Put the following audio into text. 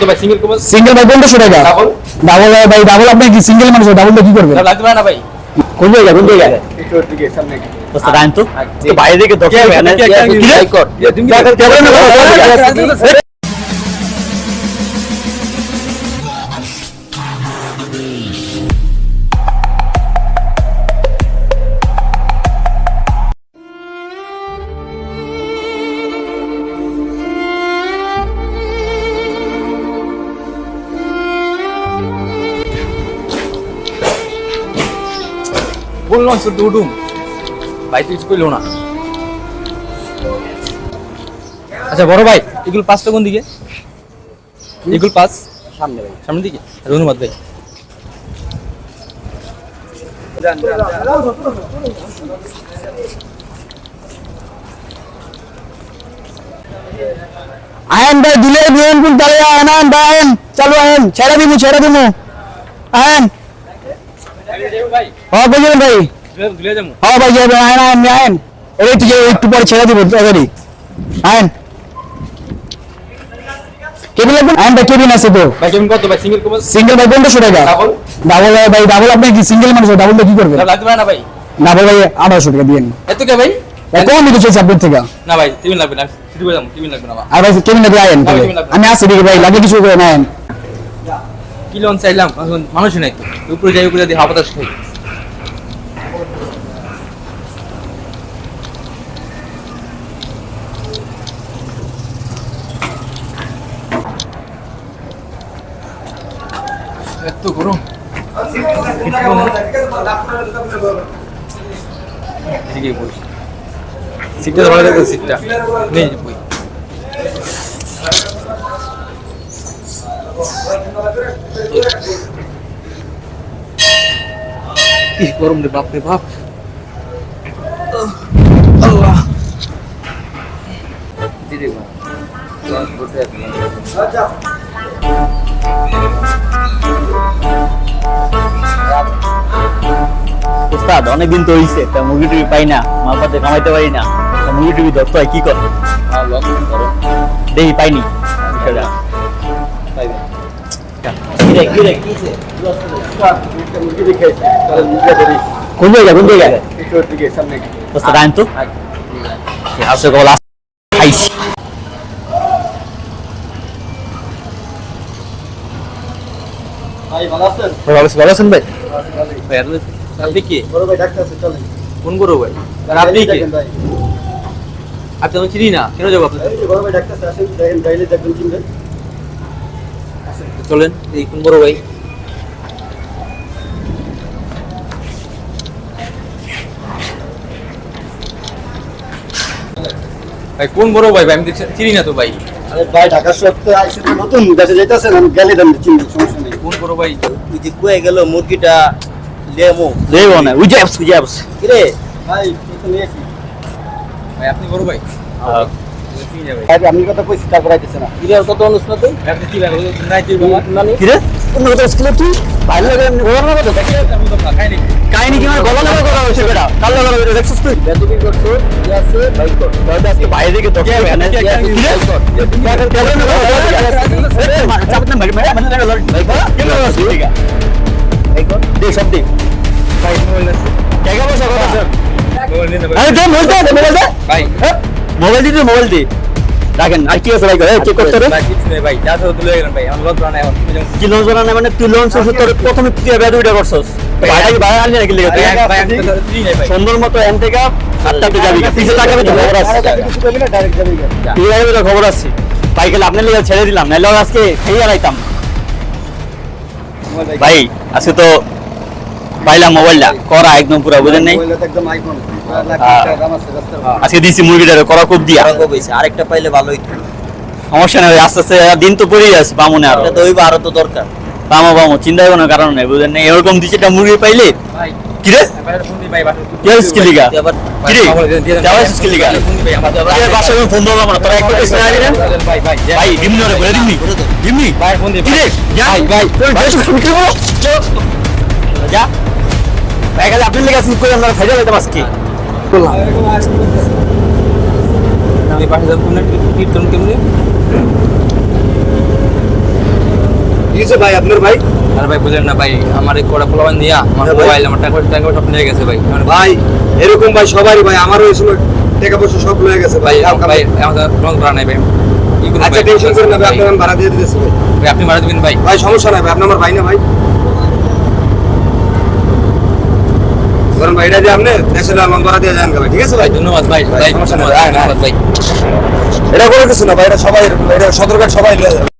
তো ভাই সিঙ্গেল কবল সিঙ্গেল ভাই 1500 টাকা। ডাবল ভাই ডাবল আপনি কি সিঙ্গেল মানুষ ডাবলটা কি করবেন? লাগবে না ভাই। কোন জায়গা একটু দিকে সামনে বস্তা দাঁড়ান তো বাইরে দিকে দক্ষিণ কি কর তুমি বললাম শুধু উঠুন ভাই তো কিছু কইলো না। আচ্ছা বড় ভাই এগুলো পাঁচটা কোন দিকে? এগুলো পাঁচ সামনে ভাই, সামনের দিকে। ধন্যবাদ ভাই। আয়ন ভাই দিলে দিন কোন তালে আয়ন ভাই আয়ন চলো আয়ন ছেড়ে দিমু আয়ন ভাই হ্যাঁ বুঝলেন ভাই দিলে যাবো। হ্যাঁ ভাই যাবে আয়ন আয়ন আয়ন এই থেকে একটু পরে ছেড়ে দিব তাড়াতাড়ি আয়ন কেবিন লাগবে আয়ন ভাই কেবিন আছে তো ভাই কেমন কত ভাই সিঙ্গেল কবল? সিঙ্গেল ভাই 1500 টাকা। ডাবল ডাবল ভাই ডাবল আপনি কি সিঙ্গেল মানুষ ডাবলটা কি করবেন? লাগবে না ভাই। ডাবল ভাই 1800 টাকা দিয়েন। এত কে ভাই? কম দিতে চাইছি আপনার থেকে না ভাই কেবিন লাগবে না, সিটি করে যাবো, কেবিন লাগবে না ভাই। আর ভাই কেবিন লাগবে আয়ন না, কেবিন লাগবে না। আমি আসি দিকে ভাই লাগে কিছু করে আয়ন কি লোন চাইলাম মানুষই নাই তো উপরে যাই, উপরে যদি হাওয়া বাতাস খাই। এত গরম এদিকে বই সিটটা ভালো লাগছে, সিটটা নেই বই। কি গরম রে বাপ রে বাপ। আল্লাহ দিদি উস্তাদ অনেকদিন তো হইছে তা মুরগি টুগি পাই না, মাল পাতে কামাইতে পারি না, তা মুরগি টুগি ধরতে হয় কি কর দেখি পাইনি বিষয়টা। কোন জায়গা উস্তাদ আইন তো আসে কল খাইছি। ভালো আছেন ভাই? ভাই আপনি কি কোন বড় ভাই? আপনি কি? আপনি আমি চিনি না, কেন যাবো আপনার? চলেন এই কোন বড় ভাই? ভাই কোন বড় ভাই? ভাই আমি চিনি না তো ভাই। আরে ভাই ঢাকা শহরে আইছি তো নতুন দেশে যাইতাছেন, আমি গেলে দাম চিনি সমস্যা নেই। কোন বড় ভাই? ওই যে কয়ে গেল মুরগিটা লেমো দেব না উজাবস কি রে ভাই তুই তো নিয়েছি ভাই আপনি বড় ভাই? চিনি না ভাই। ভাই আমি কথা কইছি তারপর আইতেছে না কি রে কত অনুস না তুই আপনি কি ভাই নাই তুই বাবা নানি কি রে কোন কথা ছিল তুই ভাই লাগে ওর না কথা আমি তো খাই নাই। কাহিনী কি মানে গলা লাগা কথা হইছে বেটা কাল লাগা লাগা দেখছস তুই বেদবি করছো কি আছে ভাই কর তাহলে আজকে বাইরে দিকে তো কি রে চাপ না ভাই মানে লাগা লড় ভাই কি লাগা আছে ঠিক আছে ভাই কর দে সব দে ভাই মোবাইল আছে। জায়গা বসা কথা মোবাইল নিন না ভাই। আরে দে মোবাইল দে ভাই মোবাইল দি রাখেন আর কি আছে ভাই চেক করতে রে ভাই কিছু নেই ভাই, যা তো তুলে গেলেন ভাই, আমার লজ্জা নাই এখন। কি লোন জোনা না মানে তুই লোন শেষ তোর প্রথমে তুই বেদুইটা করছস ভাই ভাই আনলি নাকি লেগে ভাই আমি তো চিনি না ভাই। সুন্দর মতো এন থেকে আটটাতে যাবি পিছে তাকাবে তো খবর আছে কিছু বলবি না ডাইরেক্ট যাবি তুই যাবি তো খবর আছে ভাই গেলে আপনার লেগে ছেড়ে দিলাম নাইলে আজকে খেয়ে আলাইতাম ভাই আজকে তো পাইলাম মোবাইলটা করা একদম পুরো বুঝেন নাই মোবাইলটা একদম আইফোন লাখ টাকা দাম আছে রাস্তার আজকে দিছি মুরগিটা করা খুব দিয়া আরেকটা পাইলে ভালো হইতো সমস্যা নেই আস্তে আস্তে দিন তো পড়েই আছে বামুনে আর এটা তো ওই আরো তো দরকার বামো চিন্তা কোনো কারণ নেই বুঝেন নাই এরকম দিচ্ছেটা মুরগি পাইলে ভাই কি রে ভাই ফোন দি ভাই বাসা। কি হইছে কি লিগা আবার কি রে যাওয়া হইছে কি লিগা ফোন দি ভাই আমার। আরে বাসা ফোন দাও না তোরা একটা কিছু না দিলেন ভাই ভাই ভাই দিমনি ওরে বলে দিমনি ভাই ফোন দি কি রে ভাই ভাই ভাই তুমি কি বলো যা ভাই গেলে আপনি লেগে আসুন কই আমরা খাইতে যাইতাম আজকে এই পাশে যান কোন কীর্তন কেমনে কিছু ভাই আপনার ভাই আরে ভাই বুঝলেন না ভাই, আমার এই কোড়া পোলাবান দিয়া আমার হ্যাঁ ভাই। মোবাইল, আমার টাকা টাকা সব নিয়ে গেছে ভাই। ভাই এরকম ভাই সবারই ভাই, আমারও এই সময় টাকা পয়সা সব লয়ে গেছে ভাই ভাই। ভাই আমাদের রং করা নাই ভাই। কি করব আচ্ছা ভাই? টেনশন করেন না ভাই, ভাই, আপনার আমি ভাড়া দিয়ে দিতেছি ভাই। ভাই, আপনি মারা দিবেন ভাই। ভাই সমস্যা নাই ভাই, আপনি আমার ভাই না ভাই। ধরেন ভাই এটা দিয়ে আপনি দেশে আমার ভাড়া দিয়ে যান ভাই, ঠিক আছে ভাই ভাই? ধন্যবাদ ভাই, ভাই, ভাই সমস্যা নাই, ধন্যবাদ আয়, আয়। ধন্যবাদ ভাই। এটা করে কিছু না ভাই, এটা সবাই, এটা সদরঘাট সবাই লয়ে যাবে।